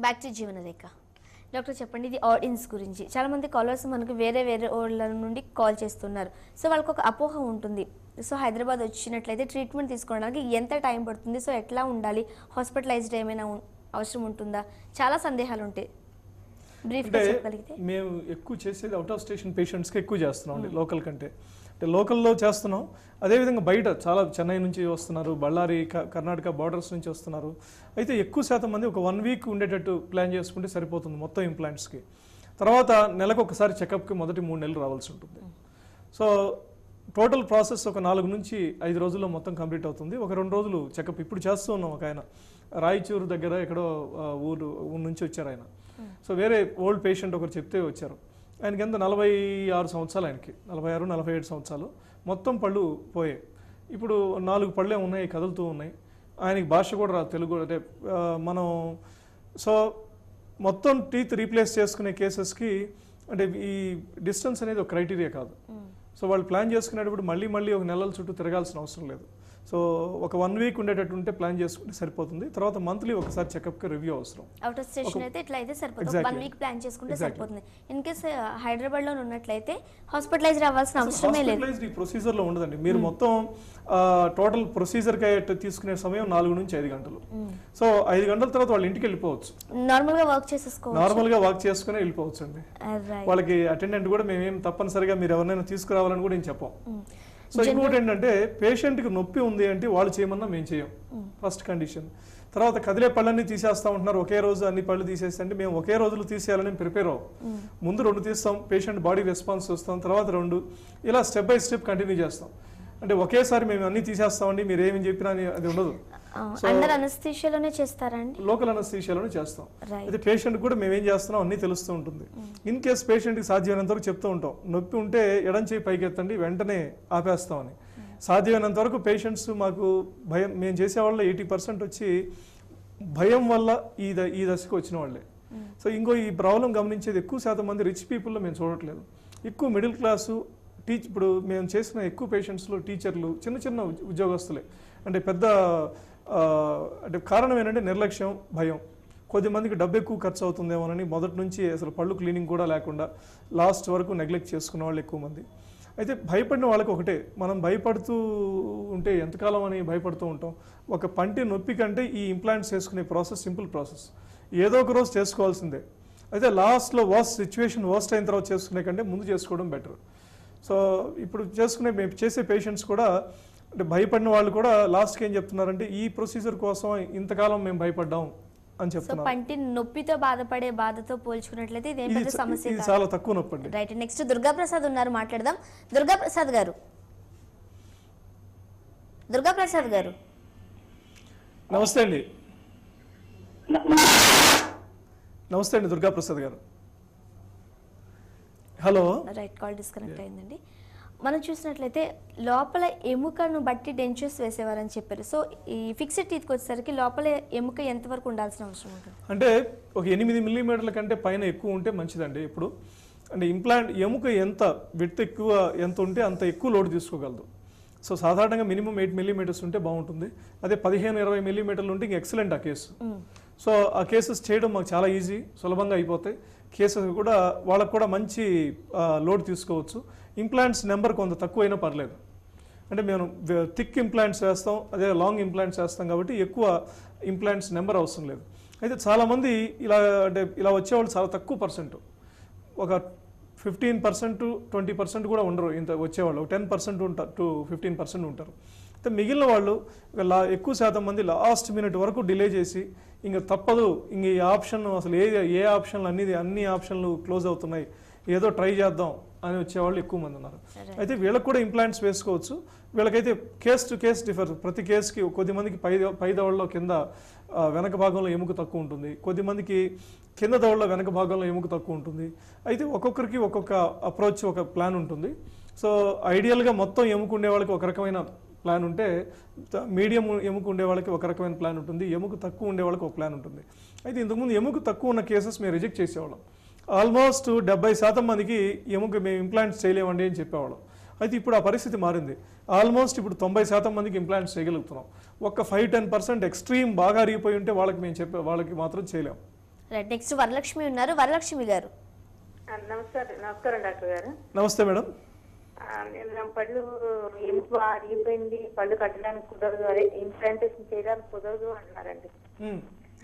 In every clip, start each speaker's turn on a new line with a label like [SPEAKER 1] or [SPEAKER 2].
[SPEAKER 1] Back to జీవనరేఖ. Doctor చెప్పండి, ఇది audience గురించి చాలామంది కాలర్స్ మనకు వేరే ఊళ్ళ నుండి కాల్ చేస్తున్నారు. సో వాళ్ళకి ఒక అపోహ ఉంటుంది. సో హైదరాబాద్ వచ్చినట్లయితే ట్రీట్మెంట్ తీసుకోవడానికి ఎంత టైం పడుతుంది, సో ఎట్లా ఉండాలి, హాస్పిటలైజ్డ్ ఏమైనా అవసరం ఉంటుందా, చాలా సందేహాలు ఉంటాయి. బ్రీఫ్గా చెప్పగలిగితే.
[SPEAKER 2] మేము ఎక్కువ చేసేది అవుట్ ఆఫ్ స్టేషన్ పేషెంట్స్కి ఎక్కువ చేస్తున్నాం అండి, లోకల్ కంటే. అంటే లోకల్లో చేస్తున్నాం, అదేవిధంగా బయట చాలా చెన్నై నుంచి వస్తున్నారు, బళ్ళారి కర్ణాటక బార్డర్స్ నుంచి వస్తున్నారు. అయితే ఎక్కువ శాతం మంది ఒక 1 వీక్ ఉండేటట్టు ప్లాన్ చేసుకుంటే సరిపోతుంది మొత్తం ఇంప్లాంట్స్కి. తర్వాత నెలకు ఒకసారి చెకప్కి మొదటి 3 నెలలు రావాల్సి ఉంటుంది. సో టోటల్ ప్రాసెస్ ఒక 4 నుంచి 5 రోజుల్లో మొత్తం కంప్లీట్ అవుతుంది. ఒక 2 రోజులు చెకప్ ఇప్పుడు చేస్తూ ఉన్నాం. ఒక ఆయన రాయచూరు దగ్గర ఎక్కడో ఊరు నుంచి వచ్చారు ఆయన. సో వేరే ఓల్డ్ పేషెంట్ ఒకరు చెప్తే వచ్చారు. ఆయనకి ఎంత 46 సంవత్సరాలు, ఆయనకి 46-47 సంవత్సరాలు. మొత్తం పళ్ళు పోయాయి. ఇప్పుడు 4 పళ్ళే ఉన్నాయి, కదులుతూ ఉన్నాయి. ఆయనకి భాష కూడా రాదు, తెలుగు. అంటే మనం సో మొత్తం టీత్ రీప్లేస్ చేసుకునే కేసెస్కి అంటే ఈ డిస్టెన్స్ అనేది ఒక క్రైటీరియా కాదు. సో వాళ్ళు ప్లాన్ చేసుకునేటప్పుడు మళ్ళీ ఒక నెలల చుట్టూ తిరగాల్సిన అవసరం లేదు. సో ఒక 1 వీక్ ఉండేటట్టు ఉంటే ప్లాన్ చేసుకుంటే సరిపోతుంది. తర్వాత మంత్లీ ఒకసారి చెకప్కి రివ్యూ అవసరం.
[SPEAKER 1] అవుట్ ఆఫ్ స్టేషన్ అయితే ఇట్లా అయితే సరిపోతుంది, 1 వీక్ ప్లాన్ చేసుకుంటే సరిపోతుంది. ఇన్ కేస్ హైదరాబాద్లో ఉన్నట్లయితే హాస్పిటలైజ్ అవ్వాల్సిన అవసరమే లేదు.
[SPEAKER 2] హాస్పిటలైజ్డ్ ఈ ప్రొసీజర్లో ఉండదండి. మీరు మొత్తం టోటల్ ప్రొసీజర్కి తీసుకునే సమయం 4 నుంచి 5 గంటలు. సో 5 గంటల తర్వాత వాళ్ళు ఇంటికి వెళ్ళిపోవచ్చు,
[SPEAKER 1] నార్మల్గా వర్క్ చేసేసుకోవచ్చు.
[SPEAKER 2] నార్మల్గా వర్క్ చేసుకుని వెళ్ళిపోవచ్చు అండి. వాళ్ళకి అటెండెంట్ కూడా మేమేం తప్పనిసరిగా మీరు ఎవరినైనా తీసుకురావాలని కూడా నేను చెప్పాం. సో ఇంకోటి ఏంటంటే పేషెంట్కి నొప్పి ఉంది అంటే వాళ్ళు చేయమన్నా మేము చేయం, ఫస్ట్ కండిషన్. తర్వాత కదిలే పళ్ళన్నీ తీసేస్తా ఉంటున్నారు, ఒకే రోజు అన్ని పళ్ళు తీసేస్తే అంటే మేము ఒకే రోజులు తీసేయాలని ప్రిపేర్ అవ్వం. ముందు 2 తీస్తాం, పేషెంట్ బాడీ రెస్పాన్స్ వస్తాం, తర్వాత 2 ఇలా స్టెప్ బై స్టెప్ కంటిన్యూ చేస్తాం. అంటే ఒకేసారి మేము అన్ని తీసేస్తామండి మీరు ఏమని చెప్పినా అది ఉండదు.
[SPEAKER 1] అండర్ అనస్థీషియాలోనే చేస్తారండి,
[SPEAKER 2] లోకల్ అనస్థీషియాలోనే చేస్తాం. అయితే పేషెంట్ కూడా మేమేం చేస్తున్నాం అన్నీ తెలుస్తూ ఉంటుంది. ఇన్ కేస్ పేషెంట్కి సాధ్యమైనంత వరకు చెప్తూ ఉంటాం, నొప్పి ఉంటే ఎడం చేయి పైకెత్తండి, వెంటనే ఆపేస్తామని. సాధ్యమైనంత వరకు పేషెంట్స్ మాకు భయం, మేము చేసేవాళ్ళ 80% వచ్చి భయం వల్ల ఈ దశకు వచ్చిన వాళ్ళే. సో ఇంకో ఈ ప్రాబ్లం గమనించేది ఎక్కువ శాతం మంది రిచ్ పీపుల్లో మేము చూడట్లేదు, ఎక్కువ మిడిల్ క్లాసు ఇప్పుడు మేము చేసిన ఎక్కువ పేషెంట్స్లో టీచర్లు, చిన్న ఉద్యోగస్తులే. అంటే పెద్ద అంటే కారణం ఏంటంటే నిర్లక్ష్యం, భయం. కొద్దిమందికి డబ్బు ఎక్కువ ఖర్చు అవుతుందేమోనని మొదటి నుంచి అసలు పళ్ళు క్లీనింగ్ కూడా లేకుండా లాస్ట్ వరకు నెగ్లెక్ట్ చేసుకున్న వాళ్ళు ఎక్కువ మంది. అయితే భయపడిన వాళ్ళకి ఒకటే, మనం భయపడుతూ ఉంటే ఎంతకాలం అని భయపడుతూ ఉంటాం. ఒక పంటి నొప్పి కంటే ఈ ఇంప్లాంట్స్ చేసుకునే ప్రాసెస్ సింపుల్ ప్రాసెస్, ఏదో ఒక రోజు చేసుకోవాల్సిందే. అయితే లాస్ట్లో సిచ్యువేషన్ వర్స్ట్ అయిన తర్వాత చేసుకునే కంటే ముందు చేసుకోవడం బెటర్. సో ఇప్పుడు మేము చేసే పేషెంట్స్ కూడా అంటే భయపడిన వాళ్ళు కూడా లాస్ట్కి ఏం చెప్తున్నారంటే ఈ ప్రొసీజర్ కోసం ఇంతకాలం మేము భయపడ్డాం అని చెప్తున్నారు.
[SPEAKER 1] పంటి నొప్పితో బాధపడే బాధతో పోల్చుకున్నట్లయితే ఇదేం పెద్ద సమస్య
[SPEAKER 2] ఇది చాలా తక్కువ నొప్పి అండి.
[SPEAKER 1] రైట్, నెక్స్ట్ దుర్గాప్రసాద్ ఉన్నారు, మాట్లాడదాం. దుర్గాప్రసాద్ గారు
[SPEAKER 2] నమస్తే అండి. నమస్తే అండి దుర్గాప్రసాద్ గారు. హలో.
[SPEAKER 1] రైట్, కాల్ డిస్కనెక్ట్ అయిందండి. మనం చూసినట్లయితే లోపల ఎముకను బట్టి డెంచర్స్ వేసేవారని చెప్పారు. సో ఈ ఫిక్స్డ్ టీత్కి వచ్చేసరికి లోపల ఎముక ఎంతవరకు ఉండాల్సిన అవసరం ఉంటుంది?
[SPEAKER 2] అంటే ఒక 8 మిల్లీమీటర్ల కంటే పైన ఎక్కువ ఉంటే మంచిదండి. ఇప్పుడు అంటే ఇంప్లాంట్ ఎముక ఎంత విడ్త్ ఎక్కువ ఎంత ఉంటే అంత ఎక్కువ లోడ్ తీసుకోగలదు. సో సాధారణంగా మినిమం 8 మిల్లీమీటర్స్ ఉంటే బాగుంటుంది. అదే 15-20 మిల్లీమీటర్లు ఉంటే ఇంక ఎక్సలెంట్ ఆ కేసు. సో ఆ కేసెస్ చేయడం మాకు చాలా ఈజీ, సులభంగా అయిపోతాయి. కేసెస్ కూడా వాళ్ళకు కూడా మంచి లోడ్ తీసుకోవచ్చు. ఇంప్లాంట్స్ నెంబర్ కొంత తక్కువైనా పర్లేదు. అంటే మేము థిక్ ఇంప్లాంట్స్ వేస్తాం, అదే లాంగ్ ఇంప్లాంట్స్ వేస్తాం కాబట్టి ఎక్కువ ఇంప్లాంట్స్ నెంబర్ అవసరం లేదు. అయితే చాలామంది ఇలా వచ్చేవాళ్ళు చాలా తక్కువ పర్సెంట్, ఒక 15%, 20% కూడా ఉండరు. ఇంత వచ్చేవాళ్ళు 10% ఉంటారు, 15% ఉంటారు. అయితే మిగిలిన వాళ్ళు ఎక్కువ శాతం మంది లాస్ట్ మినిట్ వరకు డిలే చేసి ఇంక తప్పదు, ఇంక ఈ ఆప్షన్ అసలు ఏ ఆప్షన్లు అన్ని ఆప్షన్లు క్లోజ్ అవుతున్నాయి, ఏదో ట్రై చేద్దాం అని వచ్చేవాళ్ళు ఎక్కువ మంది ఉన్నారు. అయితే వీళ్ళకి కూడా ఇంప్లాంట్స్ వేసుకోవచ్చు. వీళ్ళకైతే కేస్ టు కేస్ డిఫర్. ప్రతి కేసుకి కొద్దిమందికి పై దవడలో కింద వెనక భాగంలో ఎముక తక్కువ ఉంటుంది, కొద్దిమందికి కింద దవడలో వెనక భాగంలో ఎముక తక్కువ ఉంటుంది. అయితే ఒక్కొక్కరికి ఒక్కొక్క అప్రోచ్, ఒక ప్లాన్ ఉంటుంది. సో ఐడియల్గా మొత్తం ఎముక ఉండే వాళ్ళకి ఒక రకమైన ప్లాన్ ఉంటే, మీడియం ఎముక ఉండే వాళ్ళకి ఒక రకమైన ప్లాన్ ఉంటుంది, ఎముక తక్కువ ఉండే వాళ్ళకి ఒక ప్లాన్ ఉంటుంది. అయితే ఇంతకుముందు ఎముక తక్కువ ఉన్న కేసెస్ మేము రిజెక్ట్ చేసేవాళ్ళం. ఆల్మోస్ట్ 70% మందికి ఎముక మేము ఇంప్లాంట్స్ చేయలేమండి అని చెప్పేవాళ్ళం. అయితే ఇప్పుడు ఆ పరిస్థితి మారింది. ఆల్మోస్ట్ ఇప్పుడు 90% మందికి ఇంప్లాంట్స్ చేయగలుగుతున్నాం. ఒక 5-10% ఎక్స్ట్రీమ్ బాగా అరిగిపోయి ఉంటే వాళ్ళకి మాత్రం చేయలేం.
[SPEAKER 1] రైట్, నెక్స్ట్ వరలక్ష్మి ఉన్నారు. వరలక్ష్మి గారు.
[SPEAKER 3] నమస్కారం డాక్టర్ గారు.
[SPEAKER 2] నమస్తే మేడం.
[SPEAKER 3] నా పళ్ళు ఎముక అరిగిపోయింది, పళ్ళు కట్టడానికి కుదరదు, అదే ఇంప్లాంటేషన్ చేయడానికి కుదరదు అంటున్నారండి.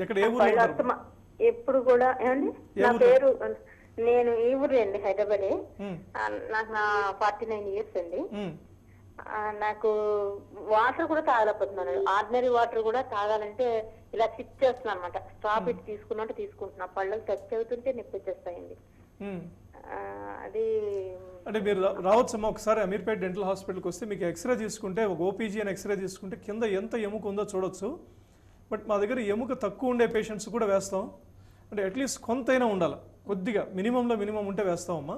[SPEAKER 2] ఎక్కడ ఏ ఊరు
[SPEAKER 3] ఎప్పుడు కూడా ఏమండి, నా పేరు నేను ఈ ఊరే అండి, హైదరాబాదే. నాకు 49 years అండి. నాకు వాటర్ కూడా తాగలేకపోతున్నాను. ఆర్డినరీ వాటర్ కూడా తాగాలంటే ఇలా సిప్ చేస్తున్నాను అనమాట. స్టాప్ ఇట్ తీసుకున్నట్టు తీసుకుంటున్నా. పళ్ళకి టచ్ అవుతుంటే నొప్పి వచ్చేస్తాయండి. అది
[SPEAKER 2] అంటే మీరు రావచ్చమ్మా ఒకసారి అమీర్పేట్ డెంటల్ హాస్పిటల్కి వస్తే మీకు ఎక్స్రే తీసుకుంటే, ఒక ఓపీజీ అని ఎక్స్రే తీసుకుంటే కింద ఎంత ఎముక ఉందో చూడొచ్చు. బట్ మా దగ్గర ఎముక తక్కువ ఉండే పేషెంట్స్ కూడా వేస్తాం. అంటే అట్లీస్ట్ కొంతైనా ఉండాలి, కొద్దిగా మినిమం ఉంటే వేస్తామమ్మా.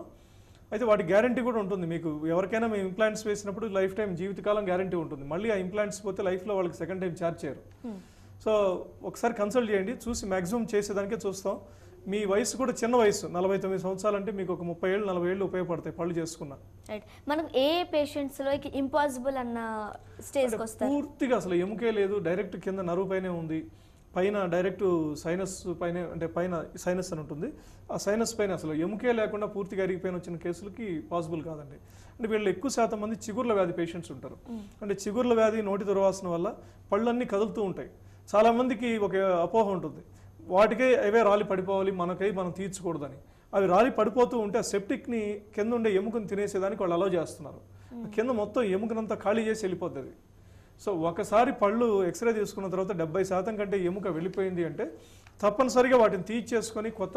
[SPEAKER 2] అయితే వాటి గ్యారంటీ కూడా ఉంటుంది. మీకు ఎవరికైనా మేము ఇంప్లాంట్స్ వేసినప్పుడు లైఫ్ టైం జీవితకాలం గ్యారంటీ ఉంటుంది. మళ్ళీ ఆ ఇంప్లాంట్స్ పోతే లైఫ్లో వాళ్ళకి సెకండ్ టైం ఛార్జ్ చేయరు. సో ఒకసారి కన్సల్ట్ చేయండి, చూసి మ్యాక్సిమం చేసేదానికే చూస్తాం. మీ వయసు కూడా చిన్న వయసు, 49 సంవత్సరాలు అంటే మీకు ఒక 30 ఏళ్ళు 40 ఏళ్ళు ఉపయోగపడతాయి పళ్ళు చేసుకున్నా.
[SPEAKER 1] రైట్, మనం ఏ పేషెంట్స్లో ఇంపాసిబుల్ అన్న స్టేజ్కి వస్తారు?
[SPEAKER 2] పూర్తిగా అసలు ఎముకే లేదు, డైరెక్ట్ కింద నరువు పైనే ఉంది, పైన డైరెక్ట్ సైనస్ పైన, అంటే పైన సైనస్ అని ఉంటుంది, ఆ సైనస్ పైన అసలు ఎముకే లేకుండా పూర్తిగా అరిగిపోయిన వచ్చిన కేసులకి పాసిబుల్ కాదండి. అంటే వీళ్ళు ఎక్కువ శాతం మంది చిగుర్ల వ్యాధి పేషెంట్స్ ఉంటారు. అంటే చిగుర్ల వ్యాధి, నోటి దుర్వాసన వల్ల పళ్ళన్నీ కదులుతూ ఉంటాయి. చాలామందికి ఒక అపోహ ఉంటుంది, వాటికే అవే రాలి పడిపోవాలి, మనం తీర్చకూడదని. అవి రాలి పడిపోతూ ఉంటే ఆ సెప్టిక్ని కింద ఉండే ఎముకను తినేసేదానికి వాళ్ళు అలౌ చేస్తున్నారు. కింద మొత్తం ఎముకనంతా ఖాళీ చేసి వెళ్ళిపోతుంది. సో ఒకసారి పళ్ళు ఎక్స్రే తీసుకున్న తర్వాత 70% కంటే ఎముక వెళ్ళిపోయింది అంటే తప్పనిసరిగా వాటిని తీర్చేసుకొని కొత్త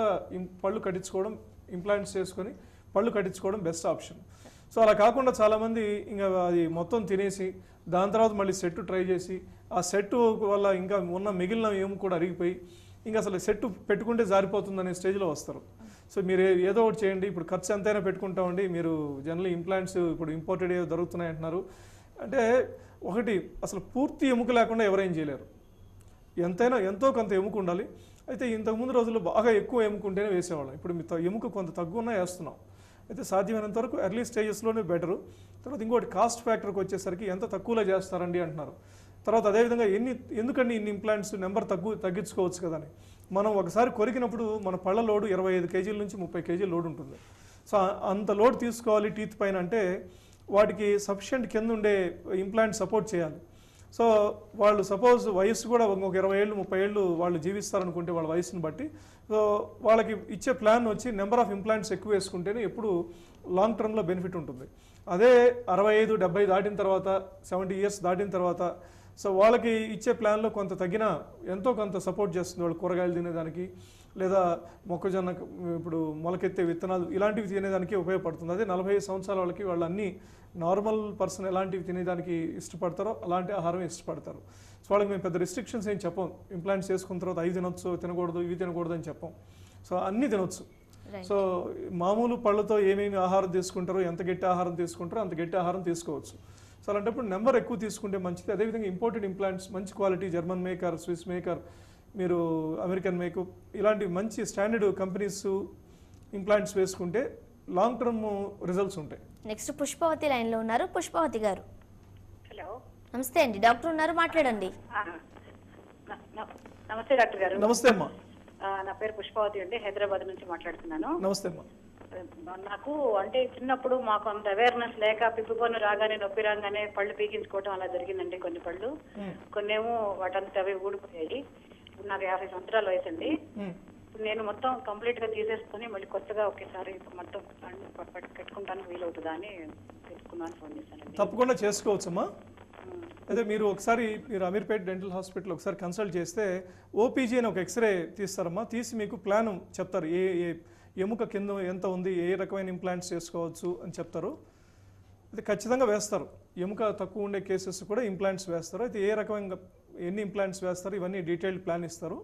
[SPEAKER 2] పళ్ళు కట్టించుకోవడం, ఇంప్లాంట్స్ చేసుకొని పళ్ళు కట్టించుకోవడం బెస్ట్ ఆప్షన్. సో అలా కాకుండా చాలామంది ఇంకా అది మొత్తం తినేసి దాని తర్వాత మళ్ళీ సెట్ ట్రై చేసి ఆ సెట్ వల్ల ఇంకా ఉన్న మిగిలిన ఎముక కూడా అరిగిపోయి ఇంకా అసలు సెట్ పెట్టుకుంటే జారిపోతుందనే స్టేజ్లో వస్తారు. సో మీరు ఏదో ఒకటి చేయండి. ఇప్పుడు ఖర్చు ఎంతైనా పెట్టుకుంటామండి. మీరు జనరల్ ఇంప్లాంట్స్ ఇప్పుడు ఇంపోర్టెడ్ ఏదో దొరుకుతున్నాయి అంటున్నారు. అంటే ఒకటి, అసలు పూర్తి ఎముక లేకుండా ఎవరేం చేయలేరు. ఎంతైనా ఎంతో కొంత ఎముక ఉండాలి. అయితే ఇంతకుముందు రోజుల్లో బాగా ఎక్కువ ఎముక ఉంటేనే వేసేవాళ్ళం. ఇప్పుడు మీ ఎముక కొంత తగ్గున్నా వేస్తున్నాం. అయితే సాధ్యమైనంత వరకు ఎర్లీ స్టేజెస్లోనే బెటరు. తర్వాత ఇంకోటి కాస్ట్ ఫ్యాక్టర్కి వచ్చేసరికి ఎంత తక్కువలో చేస్తారండి అంటున్నారు. తర్వాత అదేవిధంగా ఎందుకండి ఇన్ని ఇంప్లాంట్స్ నెంబర్ తగ్గించుకోవచ్చు కదా అని. మనం ఒకసారి కొరికినప్పుడు మన పళ్ళ లోడు 25 కేజీల నుంచి 30 కేజీల లోడ్ ఉంటుంది. సో అంత లోడ్ తీసుకోవాలి టీత్ పైన అంటే వాటికి సఫిషియెంట్ కింద ఉండే ఇంప్లాంట్ సపోర్ట్ చేయాలి. సో వాళ్ళు సపోజ్ వయసు కూడా ఒక 20 ఏళ్ళు 30 ఏళ్ళు వాళ్ళు జీవిస్తారనుకుంటే వాళ్ళ వయసుని బట్టి, సో వాళ్ళకి ఇచ్చే ప్లాన్ వచ్చి నెంబర్ ఆఫ్ ఇంప్లాంట్స్ ఎక్కువ వేసుకుంటేనే ఎప్పుడు లాంగ్ టర్మ్లో బెనిఫిట్ ఉంటుంది. అదే 65 70 దాటిన తర్వాత 70 years దాటిన తర్వాత సో వాళ్ళకి ఇచ్చే ప్లాన్లో కొంత తగ్గిన ఎంతో కొంత సపోర్ట్ చేస్తుంది. వాళ్ళు కూరగాయలు తినేదానికి లేదా మొక్కజొన్న ఇప్పుడు మొలకెత్తే విత్తనాలు ఇలాంటివి తినేదానికి ఉపయోగపడుతుంది. అదే 45 సంవత్సరాల వాళ్ళకి వాళ్ళు అన్ని నార్మల్ పర్సన్ ఎలాంటివి తినేదానికి ఇష్టపడతారో అలాంటి ఆహారం ఇష్టపడతారు. సో వాళ్ళకి మేము పెద్ద రిస్ట్రిక్షన్స్ ఏం చెప్పం. ఇంప్లాంట్స్ చేసుకున్న తర్వాత అవి తినొచ్చు, తినకూడదు, ఇవి తినకూడదు అని చెప్పం. సో అన్నీ తినొచ్చు. సో మామూలు పళ్ళతో ఏమేమి ఆహారం తీసుకుంటారో, ఎంత గట్టి ఆహారం తీసుకుంటారో అంత గట్టి ఆహారం తీసుకోవచ్చు. సో అలాంటప్పుడు నెంబర్ ఎక్కువ తీసుకుంటే మంచిది. అదేవిధంగా ఇంపోర్టెడ్ ఇంప్లాంట్స్ మంచి quality, German maker, Swiss maker, మీరు అమెరికన్ మేకప్ ఇలాంటి మంచి స్టాండర్డ్ కంపెనీస్ ఇంప్లాంట్స్ వేసుకుంటే లాంగ్ టర్మ్ రిజల్ట్స్ ఉంటాయి.
[SPEAKER 1] నెక్స్ట్ పుష్పవతి లైన్లో ఉన్నారు. పుష్పవతి గారు.
[SPEAKER 3] హలో,
[SPEAKER 1] నమస్తే అండి, డాక్టర్ ఉన్నారు, మాట్లాడండి.
[SPEAKER 3] నమస్తే డాక్టర్ గారు.
[SPEAKER 2] నమస్తే అమ్మా.
[SPEAKER 3] నా పేరు పుష్పవతి అండి, హైదరాబాద్ నుంచి మాట్లాడుతున్నాను.
[SPEAKER 2] నమస్తే అమ్మా.
[SPEAKER 3] నాకు అంటే చిన్నప్పుడు మాకు అంత అవేర్నెస్ లేక పిప్పుపన్ను రాగానే నొప్పి రాగానే పళ్ళు పీకించుకోవడం అలా జరిగిందండి. కొన్ని పళ్ళు, కొన్నేమో వాటంతా అవి ఊడిపోయాయి. ఇప్పుడు నాకు 50 సంవత్సరాల వయసు అండి. నేను మొత్తం కంప్లీట్ గా తీసేసుకుని మళ్ళీ కొత్తగా ఒకేసారి మొత్తం కట్టుకుంటాను వీలవుతుందా అని తెలుసుకున్నాను, ఫోన్ చేశానండి.
[SPEAKER 2] తప్పకుండా చేసుకోవచ్చమ్మా. అయితే మీరు ఒకసారి అమీర్పేట్ డెంటల్ హాస్పిటల్ ఒకసారి కన్సల్ట్ చేస్తే ఓపీజీ అని ఒక ఎక్స్రే తీస్తారమ్మా. తీసి మీకు ప్లాన్ చెప్తారు, ఏ ఎముక కింద ఎంత ఉంది, ఏ రకమైన ఇంప్లాంట్స్ చేసుకోవచ్చు అని చెప్తారు. అయితే ఖచ్చితంగా వేస్తారు. ఎముక తక్కువ ఉండే కేసెస్ కూడా ఇంప్లాంట్స్ వేస్తారు. అయితే ఏ రకమైన ఎన్ని ఇంప్లాంట్స్ వేస్తారు ఇవన్నీ డీటెయిల్డ్ ప్లాన్ ఇస్తారు.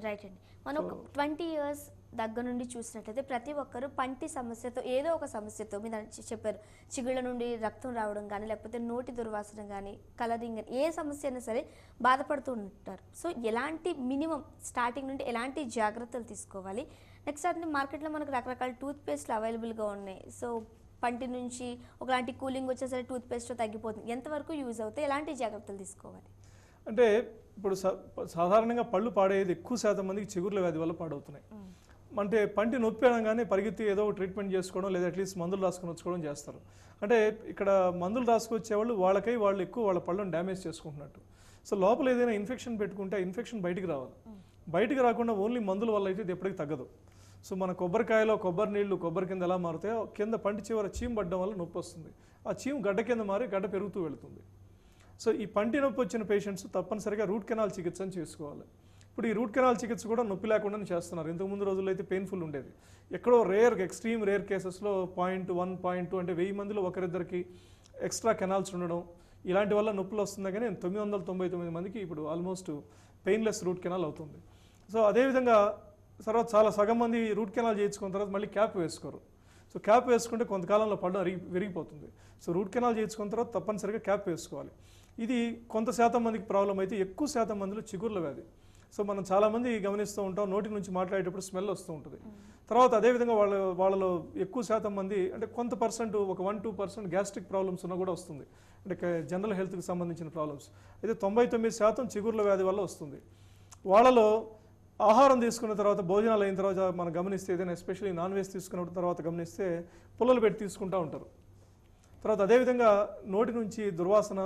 [SPEAKER 1] రైట్ అండి. మనం 20 years దగ్గర నుండి చూసినట్లయితే ప్రతి ఒక్కరు పంటి సమస్యతో, ఏదో ఒక సమస్యతో, మీరు చెప్పారు చిగుళ్ళ నుండి రక్తం రావడం కానీ, లేకపోతే నోటి దుర్వాసన కానీ, కలరింగ్ కానీ, ఏ సమస్య అయినా సరే బాధపడుతూ ఉంటారు. సో ఎలాంటి మినిమం స్టార్టింగ్ నుండి ఎలాంటి జాగ్రత్తలు తీసుకోవాలి? నెక్స్ట్ అంటే మార్కెట్లో మనకు రకరకాల టూత్ పేస్ట్లు అవైలబుల్గా ఉన్నాయి. సో పంటి నుంచి ఒకలాంటి కూలింగ్ వచ్చేసరికి టూత్ పేస్ట్ తగ్గిపోతుంది. ఎంతవరకు యూజ్ అవుతాయి, ఎలాంటి జాగ్రత్తలు తీసుకోవాలి?
[SPEAKER 2] అంటే ఇప్పుడు సాధారణంగా పళ్ళు పాడేది ఎక్కువ శాతం మందికి చిగుర్ల వ్యాధి వల్ల పాడవుతున్నాయి. అంటే పంటి నొప్పి అనగానే పరిగెత్తి ఏదో ట్రీట్మెంట్ చేసుకోవడం లేదా అట్లీస్ట్ మందులు రాసుకొని వచ్చుకోవడం చేస్తారు. అంటే ఇక్కడ మందులు రాసుకొచ్చేవాళ్ళు వాళ్ళు ఎక్కువ వాళ్ళ పళ్ళను డ్యామేజ్ చేసుకుంటున్నట్టు. సో లోపల ఏదైనా ఇన్ఫెక్షన్ పెట్టుకుంటే ఆ ఇన్ఫెక్షన్ బయటికి రావాలి. బయటికి రాకుండా ఓన్లీ మందుల వల్ల అయితే ఇది ఎప్పటికీ తగ్గదు. సో మన కొబ్బరికాయలో కొబ్బరి నీళ్లు కొబ్బరి కింద ఎలా మారుతాయో కింద పంటి చివర చీము పడడం వల్ల నొప్పి వస్తుంది. ఆ చీము గడ్డ కింద మారి గడ్డ పెరుగుతూ వెళుతుంది. సో ఈ పంటి నొప్పి వచ్చిన పేషెంట్స్ తప్పనిసరిగా రూట్ కెనాల్ చికిత్సను చేసుకోవాలి. ఇప్పుడు ఈ రూట్ కెనాల్ చికిత్స కూడా నొప్పి లేకుండానే చేస్తున్నారు. ఇంతకుముందు రోజుల్లో అయితే పెయిన్ఫుల్ ఉండేది. ఎక్కడో ఎక్స్ట్రీమ్ రేర్ కేసెస్లో 0.1, 0.2 అంటే 1000 మందిలో ఒకరిద్దరికి ఎక్స్ట్రా కెనాల్స్ ఉండడం ఇలాంటి వల్ల నొప్పులు వస్తుంది. కానీ 999 మందికి ఇప్పుడు ఆల్మోస్ట్ పెయిన్లెస్ రూట్ కెనాల్ అవుతుంది. సో అదేవిధంగా తర్వాత చాలా సగం మంది రూట్ కెనాల్ చేయించుకున్న తర్వాత మళ్ళీ క్యాప్ వేసుకోరు. సో క్యాప్ వేసుకుంటే కొంతకాలంలో పళ్ళు విరిగిపోతుంది. సో రూట్ కెనాల్ చేయించుకున్న తర్వాత తప్పనిసరిగా క్యాప్ వేసుకోవాలి. ఇది కొంత శాతం మందికి ప్రాబ్లం అయితే ఎక్కువ శాతం మందిలో చిగుర్ల వ్యాధి. సో మనం చాలామంది గమనిస్తూ ఉంటాం, నోటి నుంచి మాట్లాడేటప్పుడు స్మెల్ వస్తూ ఉంటుంది. తర్వాత అదేవిధంగా వాళ్ళలో ఎక్కువ శాతం మంది అంటే కొంత పర్సెంట్ ఒక 1-2% గ్యాస్ట్రిక్ ప్రాబ్లమ్స్ ఉన్నా కూడా వస్తుంది. అంటే జనరల్ హెల్త్కి సంబంధించిన ప్రాబ్లమ్స్ అయితే 99% చిగుర్ల వ్యాధి వల్ల వస్తుంది. వాళ్ళలో ఆహారం తీసుకున్న తర్వాత భోజనాలు అయిన తర్వాత మనం గమనిస్తే ఏదైనా ఎస్పెషల్లీ నాన్ వెజ్ తీసుకున్న తర్వాత గమనిస్తే పుల్లలు పెట్టి తీసుకుంటూ ఉంటారు. తర్వాత అదేవిధంగా నోటి నుంచి దుర్వాసన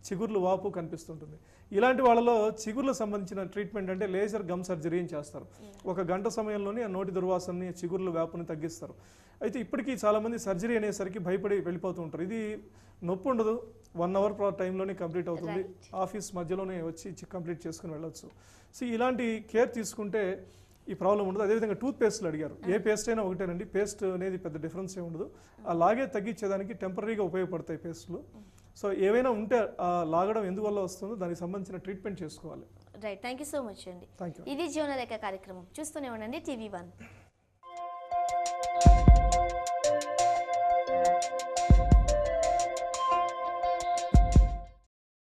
[SPEAKER 2] చిగుర్లు వాపు కనిపిస్తుంటుంది. ఇలాంటి వాళ్ళలో చిగుర్లకు సంబంధించిన ట్రీట్మెంట్ అంటే లేజర్ గమ్ సర్జరీ అని చేస్తారు. 1 గంట సమయంలోనే ఆ నోటి దుర్వాసనని చిగుర్ల వ్యాపుని తగ్గిస్తారు. అయితే ఇప్పటికీ చాలామంది సర్జరీ అనేసరికి భయపడి వెళ్ళిపోతూ ఉంటారు. ఇది నొప్పి ఉండదు, 1 అవర్ టైంలోనే కంప్లీట్ అవుతుంది. ఆఫీస్ మధ్యలోనే వచ్చి కంప్లీట్ చేసుకుని వెళ్ళొచ్చు. సో ఇలాంటి కేర్ తీసుకుంటే ఈ ప్రాబ్లం ఉండదు. అదేవిధంగా టూత్ పేస్ట్లు అడిగారు. ఏ పేస్ట్ అయినా ఒకటేనండి, పేస్ట్ అనేది పెద్ద డిఫరెన్స్ ఏ ఉండదు. అలాగే తగ్గించేదానికి టెంపరీగా ఉపయోగపడతాయి పేస్ట్లు. సో ఏవైనా ఉంటే లాగడం ఎందువల్ల వస్తుందో దానికి సంబంధించిన ట్రీట్మెంట్ చేసుకోవాలి.
[SPEAKER 1] Right, thank you so much అండి.
[SPEAKER 2] Thank you.
[SPEAKER 1] ఇది జీవనరేఖ కార్యక్రమం చూస్తూనే ఉండండి TV1.